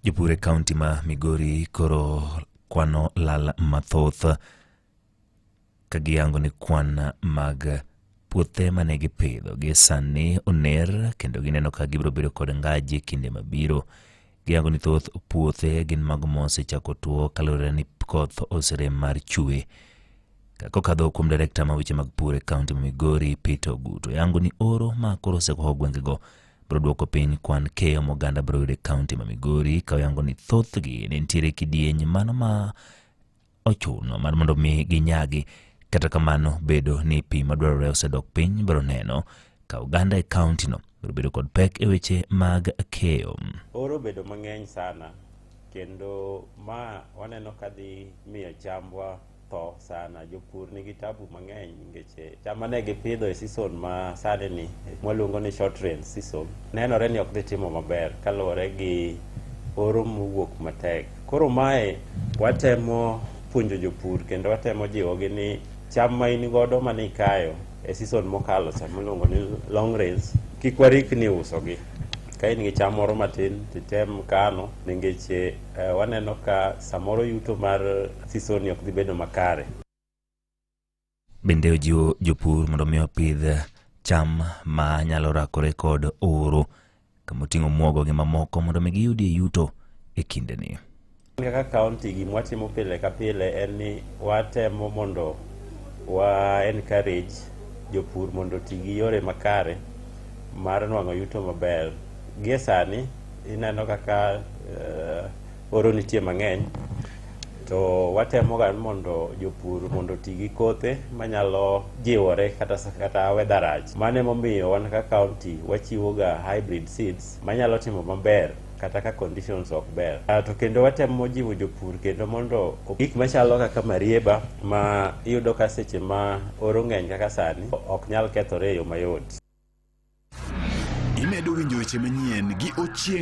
Jopur kaunti ma Migori koro kwano lal mathoth kagiyango ni kwan mag puothe mane gipidho gi sani oner kendo gineno ka gibiro bedo kod ngaji kinde mabiro. Giyango ni thoth puothe gin mag mosechako tuo kalure ni koth oserem mar chwe. Kokadho kuom direkta ma weche mag pur e kaunti ma Migori Peter Oguto yango ni oro ma koro osekoho gwengego biro duoko piny kwan keyo moganda biro yudo e kaunti ma Migori ka yango ni thothgi ne nitiere kidieny mano ma ochuno mar mondo mi ginyagi. Kata kamano bedo ni pi madwarore osedok piny biro neno ka oganda e kaunti no biro bedo kod pek e weche mag keyo. Oro bedo mang'eny sana kendo ma waneno kadhi miyo chambwa tho sana. Jopur nigi tabu mang'eny nikech cham mane gipidho e season ma sani ni mwaluongo ni short range season nenore ni ok dhi timo maber kaluwore gi oro mowuok matek. Koro mae watemo puonjo jopur kendo watemo jiwogi ni cham ma in godo mane ikayo e season mokalo mwaluongo ni long range kik warikni usogi. Ka in gi cham moro matin titem kano nikech waneno ka samoro yuto mar season ok dhi bedo makare. Bende ojiwo jopur mondo mi opidh cham ma nyalo rakore kod oro kamoting'o muogo gi mamoko mondo mi giyudie yuto e kindeni. Kaka kaunti gima watimo pile ka pile en ni watemo mondo wa encourage jopur mondo ti gi yore makare mar nwang'o yuto maber. Gie sani ineno kaka oro nitie mang'eny to watemo ga mondo jopur mondo ti gi kothe manyalo jiwore kata weather rach. Mane momiyo wan ka kaunti wachiwo ga hybrid seeds manyalo timo maber kata ka conditions ok ber. To kendo watemo jiwo jopur kendo mondo gik machalo kaka marieba ma iyudo ka seche ma oro ng'eny kaka sani ok nyal kethore e yo mayot. Imedo winjo weche manyien gi Ochieng'.